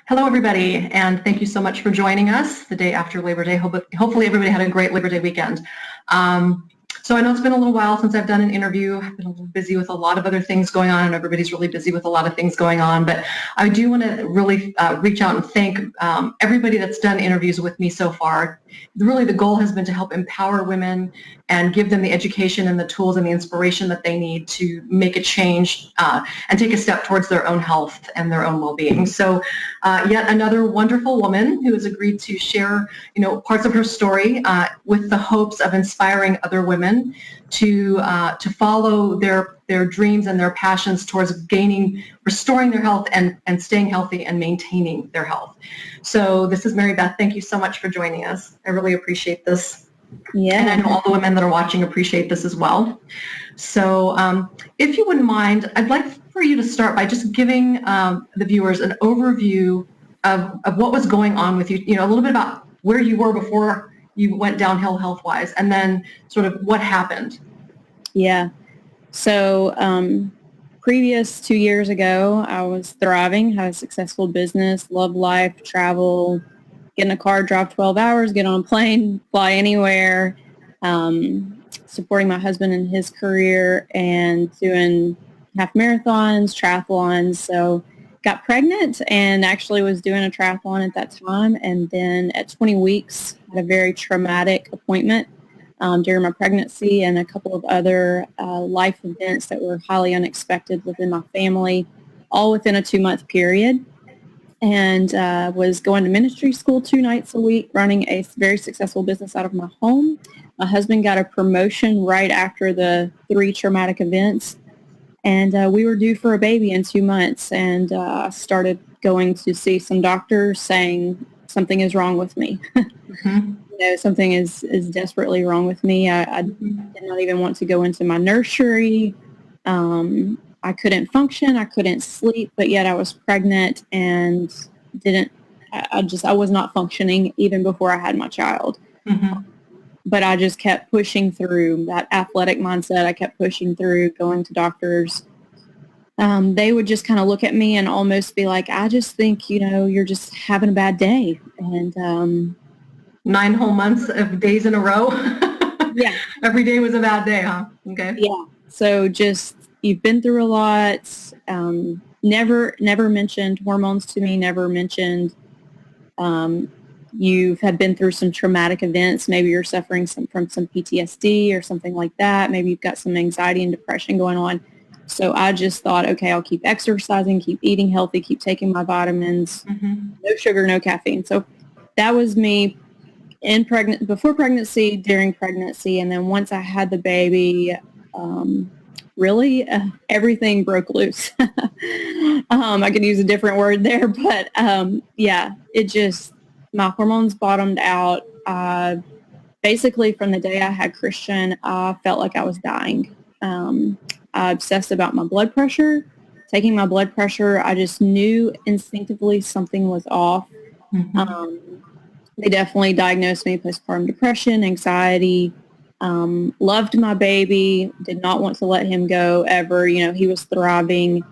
Hello, everybody, and thank you so much for joining us the day after Labor Day. Hopefully everybody had a great Labor Day weekend. So I know it's been a little while since I've done an interview. I've been a little busy with a lot of other things going on, and everybody's really busy with a lot of things going on. But I do want to really reach out and thank everybody that's done interviews with me so far. Really, the goal has been to help empower women and give them the education and the tools and the inspiration that they need to make a change and take a step towards their own health and their own well-being. So yet another wonderful woman who has agreed to share, parts of her story with the hopes of inspiring other women to follow their dreams and their passions towards restoring their health and staying healthy and maintaining their health. So this is Maribeth. Thank you so much for joining us. I really appreciate this. Yeah. And I know all the women that are watching appreciate this as well. So if you wouldn't mind, I'd like for you to start by just giving the viewers an overview of what was going on with you, a little bit about where you were before you went downhill health-wise, and then sort of what happened. Yeah. So previous 2 years ago, I was thriving, had a successful business, loved life, travel, get in a car, drive 12 hours, get on a plane, fly anywhere, supporting my husband in his career and doing half marathons, triathlons. So got pregnant and actually was doing a triathlon at that time. And then at 20 weeks, had a very traumatic appointment during my pregnancy and a couple of other life events that were highly unexpected within my family, all within a 2-month period. And was going to ministry school 2 nights a week, running a very successful business out of my home. My husband got a promotion right after the 3 traumatic events. And we were due for a baby in 2 months. And I started going to see some doctors saying something is wrong with me. Mm-hmm. Something is desperately wrong with me. I did not even want to go into my nursery. I couldn't function. I couldn't sleep, but yet I was pregnant and I was not functioning even before I had my child. Mm-hmm. But I just kept pushing through that athletic mindset. I kept pushing through, going to doctors. They would just kind of look at me and almost be like, I just think, you're just having a bad day. And 9 whole months of days in a row. Yeah. Every day was a bad day, huh? Okay. Yeah. So just, you've been through a lot. Never mentioned hormones to me. Never mentioned you have been through some traumatic events. Maybe you're suffering from some PTSD or something like that. Maybe you've got some anxiety and depression going on. So I just thought, okay, I'll keep exercising, keep eating healthy, keep taking my vitamins, no sugar, no caffeine. So that was me before pregnancy, during pregnancy, and then once I had the baby, really everything broke loose. I could use a different word there, but my hormones bottomed out. Basically from the day I had Christian, I felt like I was dying. I obsessed about my blood pressure. Taking my blood pressure, I just knew instinctively something was off. Mm-hmm. They definitely diagnosed me postpartum depression, anxiety. Loved my baby, did not want to let him go ever. He was thriving,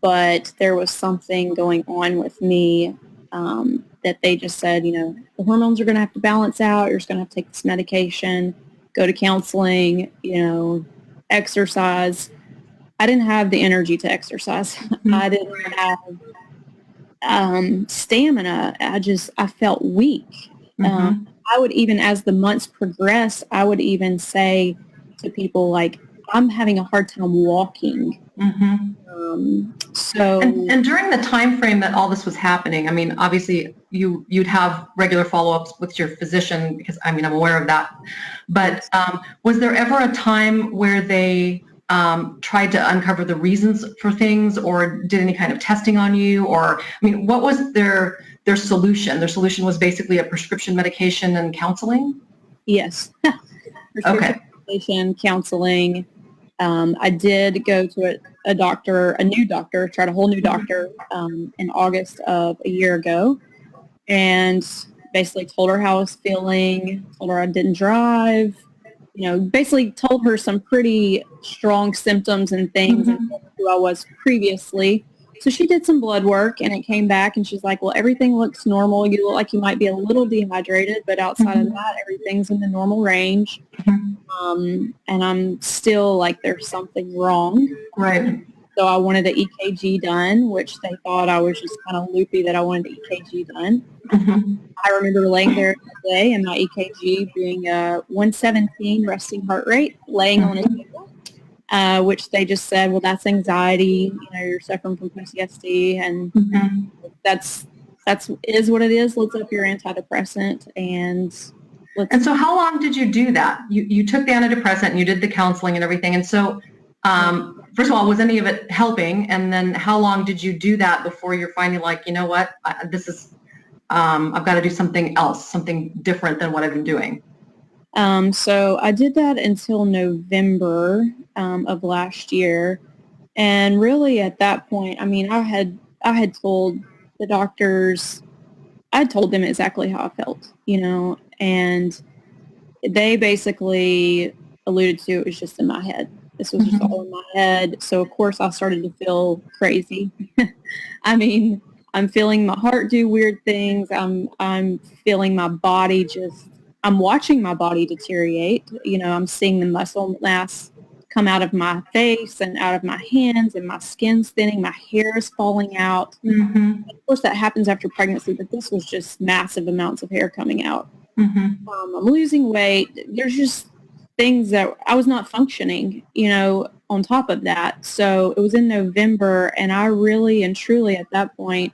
but there was something going on with me that they just said, the hormones are going to have to balance out. You're just going to have to take this medication, go to counseling, exercise. I didn't have the energy to exercise. Mm-hmm. I didn't have stamina. I felt weak. Mm-hmm. I would even, as the months progressed, I would even say to people like, I'm having a hard time walking. Mm-hmm. And during the time frame that all this was happening, I mean, obviously you'd have regular follow-ups with your physician because I'm aware of that. But was there ever a time where they tried to uncover the reasons for things or did any kind of testing on you? Or, what was their solution? Their solution was basically a prescription medication and counseling? Yes. Prescription medication, counseling. I did go to a new doctor, tried a whole new doctor in August of a year ago, and basically told her how I was feeling, told her I didn't drive, basically told her some pretty strong symptoms and things and who I was previously. So she did some blood work and it came back and she's like, well, everything looks normal. You look like you might be a little dehydrated, but outside of that, everything's in the normal range. And I'm still like, there's something wrong. Right. So I wanted the EKG done, which they thought I was just kind of loopy that I wanted the EKG done. I remember laying there that day and my EKG being 117 resting heart rate, laying on a table, which they just said, well, that's anxiety. You know, you're suffering from PTSD, and that's is what it is. Let's up your antidepressant and let's. And so, how long did you do that? You took the antidepressant and you did the counseling and everything. And so, first of all, was any of it helping? And then, how long did you do that before you're finally like, you know what, this is I've got to do something else, something different than what I've been doing? So I did that until November of last year. And really at that point, I mean, I had told the doctors, I told them exactly how I felt, you know, and they basically alluded to it was just in my head. This was just all in my head. So of course I started to feel crazy. I mean, I'm feeling my heart do weird things. I'm feeling my body I'm watching my body deteriorate. You know, I'm seeing the muscle mass come out of my face and out of my hands, and my skin's thinning, my hair is falling out. Of course that happens after pregnancy, but this was just massive amounts of hair coming out. I'm losing weight. There's just things that I was not functioning, you know, on top of that. So it was in November, and I really and truly at that point,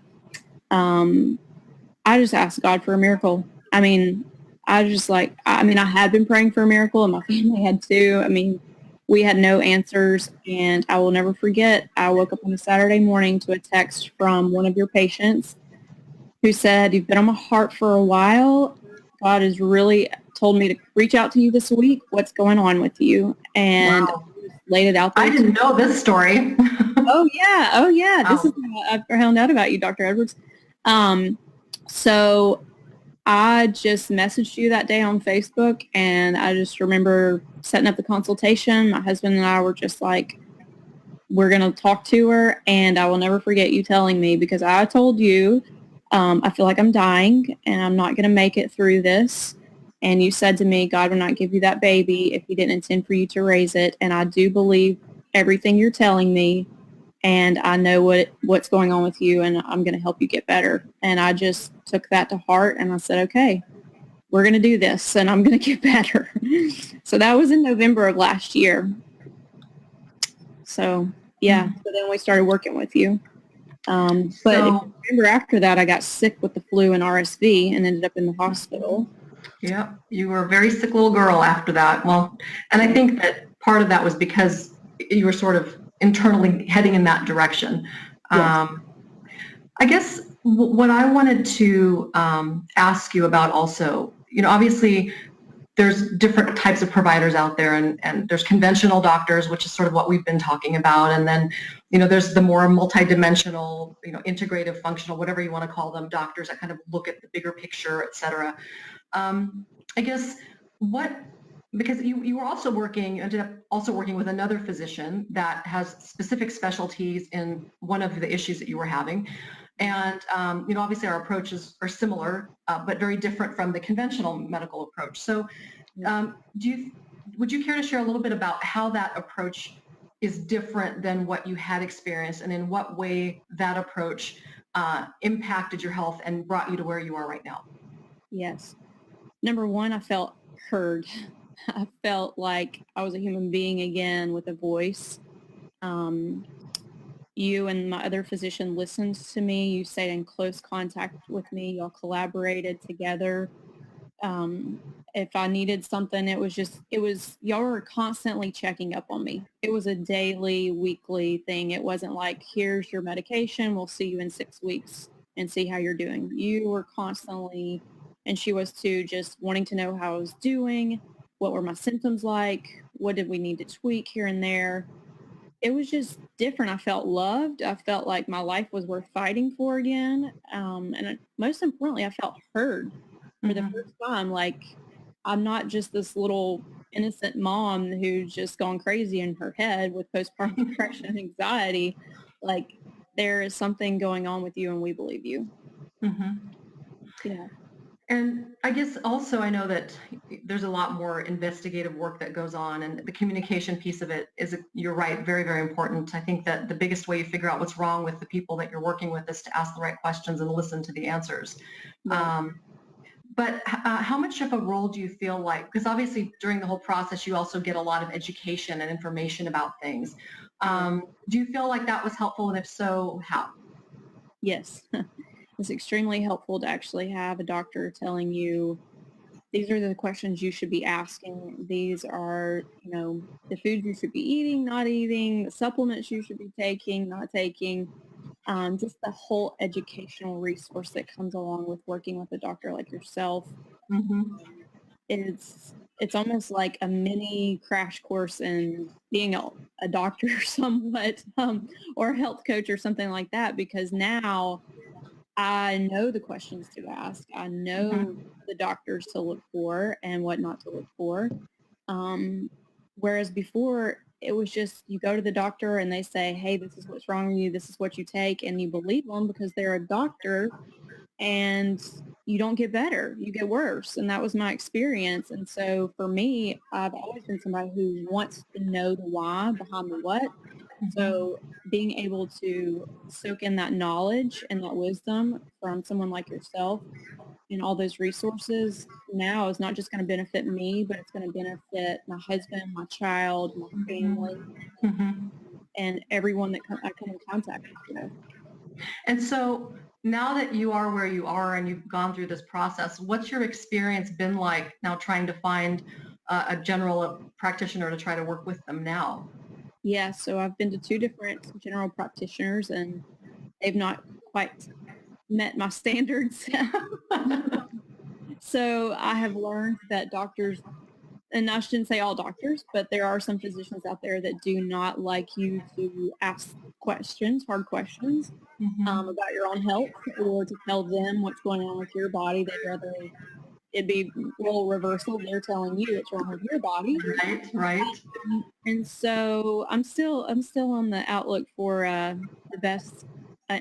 I just asked God for a miracle. I mean, I had been praying for a miracle, and my family had too. I mean, we had no answers, and I will never forget, I woke up on a Saturday morning to a text from one of your patients who said, you've been on my heart for a while. God has really told me to reach out to you this week. What's going on with you? And Wow. laid it out there. I didn't know this story. Oh yeah. Wow. This is how I found out about you, Dr. Edwards. So I just messaged you that day on Facebook, and I just remember setting up the consultation. My husband and I were just like, we're going to talk to her, and I will never forget you telling me, because I told you, I feel like I'm dying and I'm not going to make it through this. And you said to me, God would not give you that baby if he didn't intend for you to raise it. And I do believe everything you're telling me, and I know what's going on with you, and I'm going to help you get better. And I just took that to heart, and I said, okay, we're going to do this, and I'm going to get better. So that was in November of last year. So yeah, so then we started working with you. But in November after that, I got sick with the flu and RSV and ended up in the hospital. Yeah, you were a very sick little girl after that. Well, and I think that part of that was because you were sort of internally heading in that direction. Yes. I guess what I wanted to ask you about also, you know, obviously there's different types of providers out there, and there's conventional doctors, which is sort of what we've been talking about. And then, you know, there's the more multidimensional, you know, integrative, functional, whatever you want to call them, doctors that kind of look at the bigger picture, et cetera. I guess because you were also ended up also working with another physician that has specific specialties in one of the issues that you were having. And, you know, obviously our approaches are similar, but very different from the conventional medical approach. So would you care to share a little bit about how that approach is different than what you had experienced, and in what way that approach impacted your health and brought you to where you are right now? Yes. Number one, I felt heard. I felt like I was a human being again with a voice. You and my other physician listened to me. You stayed in close contact with me. Y'all collaborated together. If I needed something, y'all were constantly checking up on me. It was a daily, weekly thing. It wasn't like, here's your medication, we'll see you in 6 weeks and see how you're doing. You were constantly, and she was too, just wanting to know how I was doing, what were my symptoms like, what did we need to tweak here and there. It was just different. I felt loved. I felt like my life was worth fighting for again. Most importantly, I felt heard for the first time. Like, I'm not just this little innocent mom who's just gone crazy in her head with postpartum depression and anxiety. Like, there is something going on with you and we believe you. Mm-hmm. Yeah. And I guess also I know that there's a lot more investigative work that goes on, and the communication piece of it is, you're right, very, very important. I think that the biggest way you figure out what's wrong with the people that you're working with is to ask the right questions and listen to the answers. Right. But how much of a role do you feel like, because obviously during the whole process you also get a lot of education and information about things. Do you feel like that was helpful, and if so, how? Yes. It's extremely helpful to actually have a doctor telling you these are the questions you should be asking. These are, the foods you should be eating, not eating, the supplements you should be taking, not taking. Just the whole educational resource that comes along with working with a doctor like yourself. Mm-hmm. It's almost like a mini crash course in being a doctor somewhat, or a health coach or something like that, because now I know the questions to ask. I know Mm-hmm. the doctors to look for and what not to look for. Um, Whereas before, it was just you go to the doctor and they say, hey, this is what's wrong with you. This is what you take. And you believe them because they're a doctor, and you don't get better. You get worse. And that was my experience. And so for me, I've always been somebody who wants to know the why behind the what. So being able to soak in that knowledge and that wisdom from someone like yourself and all those resources now is not just going to benefit me, but it's going to benefit my husband, my child, my family, Mm-hmm. and everyone that I come in contact with. And so now that you are where you are and you've gone through this process, what's your experience been like now trying to find a general practitioner to try to work with them now? Yeah, so I've been to 2 different general practitioners, and they've not quite met my standards. So I have learned that doctors, and I shouldn't say all doctors, but there are some physicians out there that do not like you to ask questions, hard questions, Mm-hmm. about your own health, or to tell them what's going on with your body. They'd rather it be role reversal. They're telling you what's wrong with your body. Right, right. And so I'm still on the outlook for the best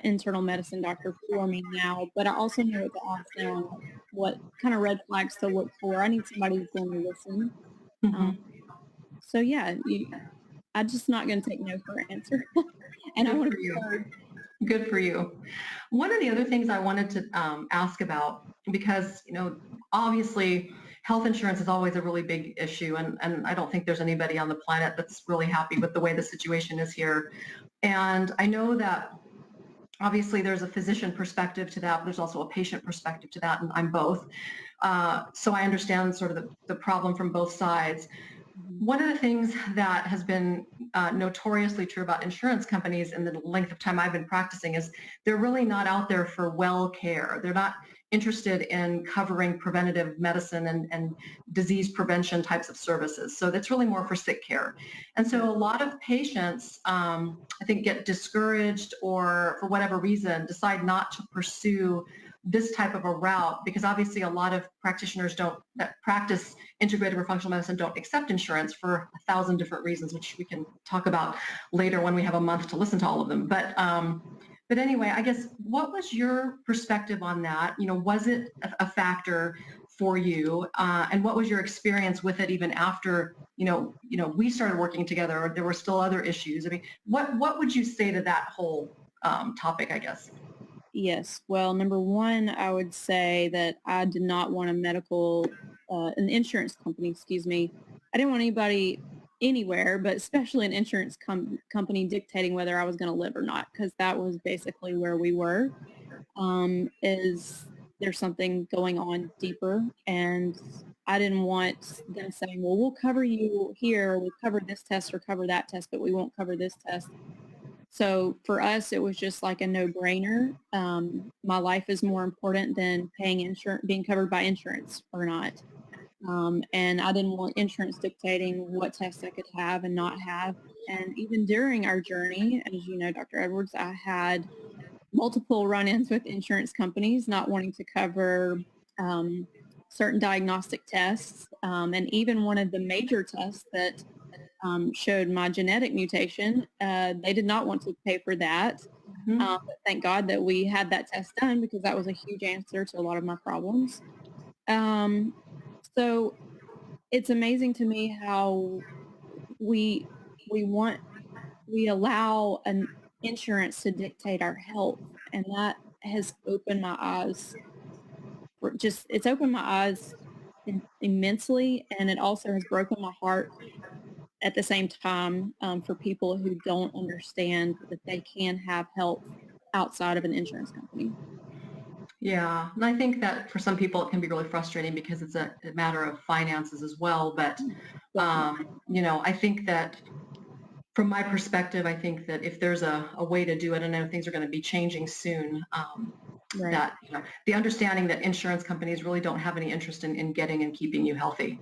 internal medicine doctor for me now. But I also know what to ask them, what kind of red flags to look for. I need somebody who's going to listen. Um, Mm-hmm. so yeah, I'm just not going to take no for an answer, and I Good want to for be you. heard. Good for you. One of the other things I wanted to ask about, because, obviously health insurance is always a really big issue, and I don't think there's anybody on the planet that's really happy with the way the situation is here. And I know that obviously there's a physician perspective to that, but there's also a patient perspective to that, and I'm both. So I understand sort of the problem from both sides. Mhm. One of the things that has been notoriously true about insurance companies in the length of time I've been practicing is they're really not out there for well care. They're not interested in covering preventative medicine and disease prevention types of services. So that's really more for sick care. And so a lot of patients, I think, get discouraged or for whatever reason decide not to pursue this type of a route, because obviously a lot of practitioners that practice integrative or functional medicine don't accept insurance for 1,000 different reasons, which we can talk about later when we have a month to listen to all of them. But anyway, I guess, what was your perspective on that? Was it a factor for you? And what was your experience with it even after, we started working together, or there were still other issues? I mean, what would you say to that whole topic, I guess? Yes. Well, number one, I would say that I did not want an insurance company, excuse me. I didn't want anybody anywhere, but especially an insurance company dictating whether I was going to live or not, because that was basically where we were. Is there's something going on deeper, and I didn't want them saying, well, we'll cover you here, we'll cover this test or cover that test, but we won't cover this test. So for us, it was just like a no-brainer. My life is more important than paying insurance, being covered by insurance or not. And I didn't want insurance dictating what tests I could have and not have. And even during our journey, as you know, Dr. Edwards, I had multiple run-ins with insurance companies not wanting to cover certain diagnostic tests. And even one of the major tests that showed my genetic mutation. They did not want to pay for that. But thank God that we had that test done because that was a huge answer to a lot of my problems. So it's amazing to me how we allow an insurance to dictate our health, and that has opened my eyes. It's opened my eyes immensely, and it also has broken my heart at the same time for people who don't understand that they can have help outside of an insurance company. Yeah, and I think that for some people it can be really frustrating because it's a matter of finances as well. But, I think that from my perspective, I think that if there's a way to do it, and I know things are going to be changing soon, Right. that the understanding that insurance companies really don't have any interest in getting and keeping you healthy.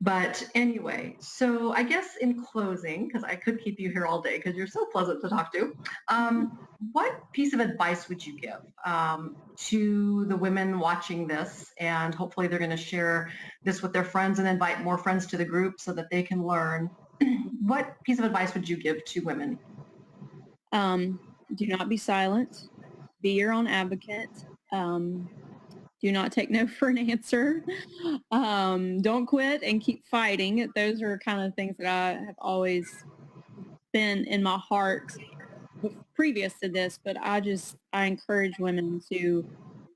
But anyway, so I guess in closing, because I could keep you here all day because you're so pleasant to talk to, what piece of advice would you give to the women watching this? And hopefully they're going to share this with their friends and invite more friends to the group so that they can learn. What piece of advice would you give to women? Do not be silent. Be your own advocate. Do not take no for an answer. Don't quit and keep fighting. Those are kind of things that I have always been in my heart previous to this, but I encourage women to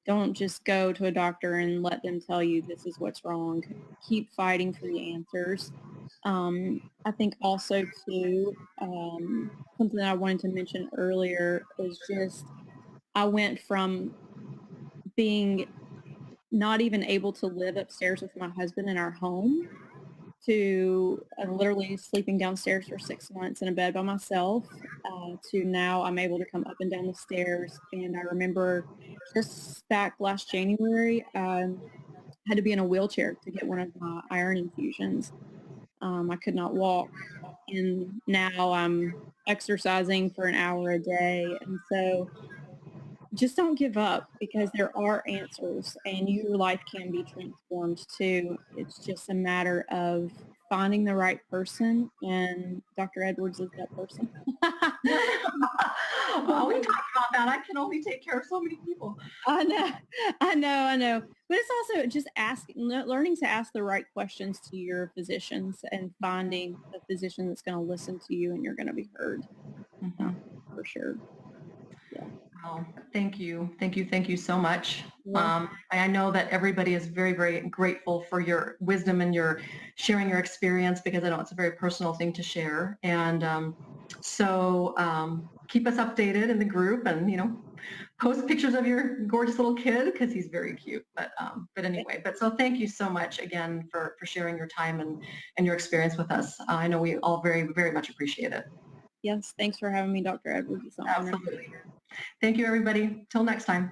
don't just go to a doctor and let them tell you this is what's wrong. Keep fighting for the answers. I think also too, something that I wanted to mention earlier is just I went from being not even able to live upstairs with my husband in our home to literally sleeping downstairs for 6 months in a bed by myself to now I'm able to come up and down the stairs. And I remember just back last January, I had to be in a wheelchair to get one of my iron infusions. I could not walk, and now I'm exercising for an hour a day. And so just don't give up because there are answers and your life can be transformed too. It's just a matter of finding the right person, and Dr. Edwards is that person. Well, we talked about that. I can only take care of so many people. I know. But it's also just learning to ask the right questions to your physicians and finding a physician that's going to listen to you and you're going to be heard. For sure. Yeah. Oh, thank you so much. I know that everybody is very, very grateful for your wisdom and your sharing your experience because I know it's a very personal thing to share. And so keep us updated in the group and, post pictures of your gorgeous little kid because he's very cute. But anyway, so thank you so much again for sharing your time and your experience with us. I know we all very, very much appreciate it. Yes, thanks for having me, Dr. Edwards. Absolutely. Thank you, everybody. Till next time.